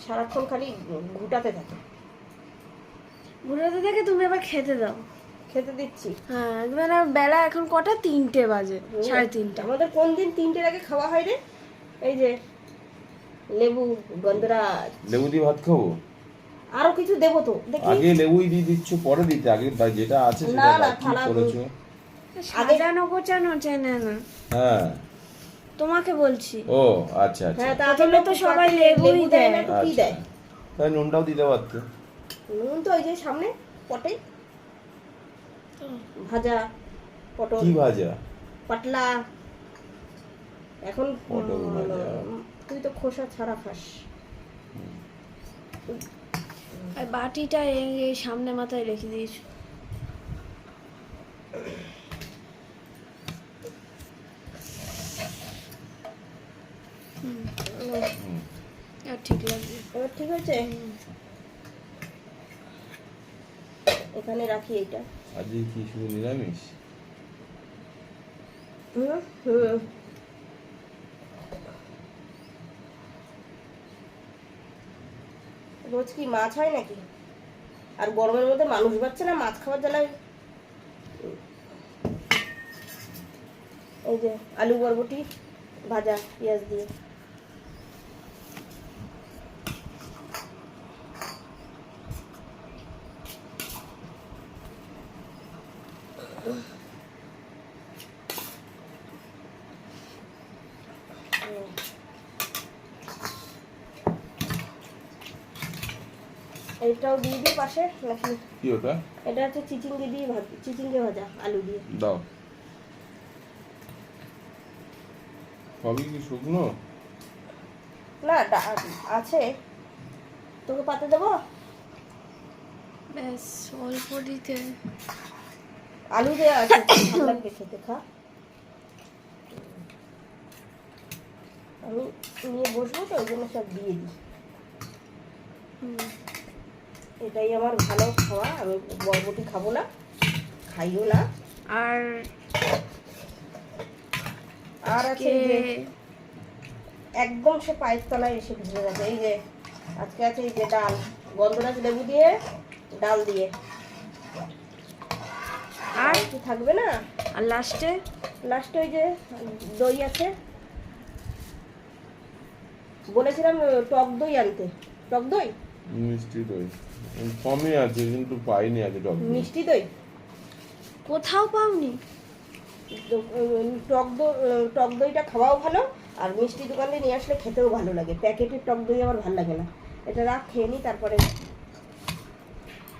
সারাক্ষণ খালি ঘুটাতে থাকে। ঘুরাতে থাকে, তুমি আবার খেতে দাও। খেতে দিচ্ছি। হ্যাঁ, মানে বেলা এখন কটা? 3টে বাজে, 3:30। আমাদের কোন দিন 3টের আগে খাওয়া হয় রে? এই যে লেবু, গন্ধরাজ। লেবু দিয়ে ভাত খাবো? আরো কিছু দেবো তো দেখি। আগে লেবুই দিয়ে দিচ্ছ, পরে দিতে আগে যেটা আছে না, সেটা না, কি থালা করেছো? সাজানো গোছানো চেনে না, হ্যাঁ। তোমাকে বলছি। ও আচ্ছা আচ্ছা। হ্যাঁ, প্রথমে তো সবাই লেবুই দেয়। না তো কি আচ্ছা। দেয়? তাই নুনটাও দিতে পারতো। নুন তো ওই যে সামনে পটে ভাজা পটল। কি ভাজা? পাতলা। এখন পটল ভাজা। তুই তো খোসা ছাড়া খাস। আর বাটিটা এই সামনে মাথায় রেখে দিয়েছো। আর ঠিক লাগবে। এবার ঠিক আছে, এখানে রাখি এটা। আজকে কি শুধু নিরামিষ? রোজ কি মাছ হয় নাকি? আর গরমের মধ্যে মানুষ বাচ্চা না মাছ খাওয়ার জ্বালায়। এই যে আলু বরবটি ভাজা পেঁয়াজ দিয়ে। এটাও দিয়ে দিই পাশে নাকি? কি ওটা? এটা হচ্ছে চিচিঙ্গে দিয়ে চিচিঙ্গে ভাজা আলু দিয়ে। দাও। সবই কি শুকনো? না আছে, তোকে পাতে দেবো। ব্যাস, অল্প দিতে। আলু দেওয়া আছে, ভালো লাগবে খেতে, খা। আমি নিয়ে বসবো তো ওই জন্য সব দিয়ে দিই। এটাই আমার ভালো খাওয়া। আমি বরবটি খাবো না, খাইও না। আর আছে এই যে একদম সে পায়ের তলায় এসে ভেজে গেছে। এই যে আজকে আছে এই যে ডাল, গন্ধরাজ লেবু দিয়ে ডাল দিয়ে। আর কি থাকবে না? আর লাস্টে ওই যে দই আছে, বলেছিলাম টক দই আনতে। টক দই, মিষ্টি দই কমই আছে কিন্তু পাইনি আগে টক দই। মিষ্টি দই কোথাও পাওনি? টক দইটা খাওয়াও ভালো, আর মিষ্টি দোকান দিয়ে নিয়ে আসলে খেতেও ভালো লাগে। প্যাকেটের টক দই আমার ভালো লাগে না। এটা রাখ, খেয়ে নি তারপরে।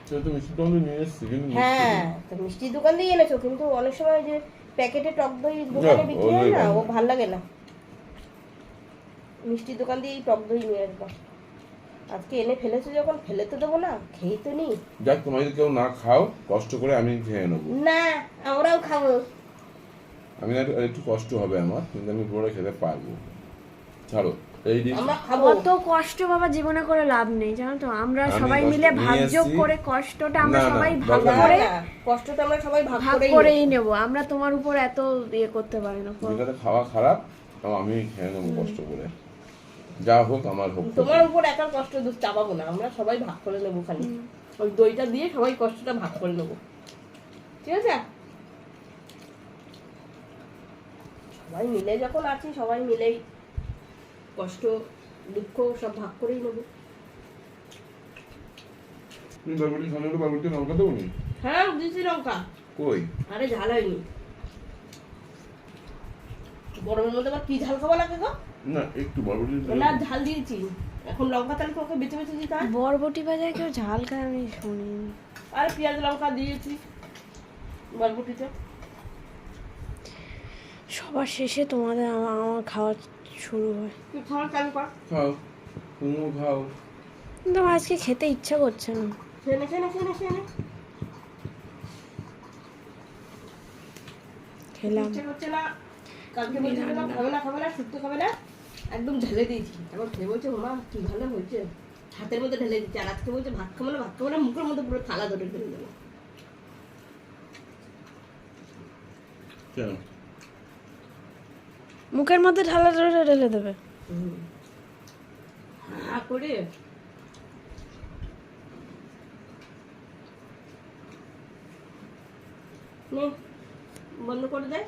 সেটা তো মিষ্টি টক দই নিয়ে এসেছি কিন্তু হ্যাঁ, তো মিষ্টি দোকান দিয়ে এনেছো, কিন্তু অনেক সময় যে প্যাকেটে টক দই দোকানে বিক্রি হয় না, ও ভাল লাগে না। মিষ্টি দোকান দিয়ে টক দই নিয়ে আসবো। আজকে এনে ফেলেছো যখন, ফেলে তো দেবো না, খেয়ে তো নি। যাক, তোমরা যদি কেউ না খাও কষ্ট করে আমি খেয়ে নেবো। না, আমরাও খাবো। আমি একটু কষ্ট হবে আমার, কিন্তু আমি পুরোটা খেতে পারবো। ছাড়ো এই দিন। আমরা খাবো। অত কষ্ট বাবা জীবনে করে লাভ নেই, জানো তো। আমরা আমি সবাই কষ্ট মিলে নিয়ে ভাগযোগ এসেছি। করে কষ্টটা আমরা না, না, সবাই ভাগ দরকার করে না, কষ্টটা আমরা সবাই ভাগ ভাগ করেই করেই নেব। আমরা তোমার উপর এত ইয়ে করতে পারি না। যেটাতে খাওয়া খারাপ তাও আমি খেয়ে নেবো কষ্ট করে। যা হোক আমার হোক। তোমার উপর একার কষ্ট চাপাবো না, আমরা সবাই ভাগ করে নেবো। খালি ওই দইটা দিয়ে সবাই কষ্টটা ভাগ করে নেবো, ঠিক আছে? সবাই মিলে যখন আছি, সবাই মিলেই কষ্ট দুঃখ সব ভাগ করেই নেবো। তুমি বরবটি সামনে একটু বরবটি লঙ্কা দেবো নি? হ্যাঁ, দিয়েছি লঙ্কা। কই? আরে ঝাল হয়নি। গরমের মধ্যে আবার কি ঝাল খাওয়া লাগে গো? না, একটু বরবটি না, ঝাল দিয়েছি। এখন লঙ্কা তাহলে তোকে বেছে বেছে দিতে হয়। বরবটি ভাজায় কেউ ঝাল খায় আমি শুনিনি। আরে পেঁয়াজ লঙ্কা দিয়েছি বরবটিতে। সবার শেষে তোমাদের আমার খাওয়া শুরু হয়। তুই খাওয়া চালু কর। খাও, তুমিও খাও। কিন্তু আমার আজকে খেতে ইচ্ছা করছে না। খেয়ে নে। খেলাম। ইচ্ছে করছে না। কালকে বলছিল খাবে না, শুক্তো খাবে না, একদম ঢেলে দিয়েছি। এখন খেয়ে বলছে ওমা কি ভালো হয়েছে, হাতের মধ্যে ঢেলে দিচ্ছে। আর আজকে বলছে ভাত খাবো না, মুখের মধ্যে পুরো থালা ধরে ঢেলে দেবো। কেন? মুখের মধ্যে ঢালা ঢেলে দেবে। হ্যাঁ করে নে বন্ধ করে দে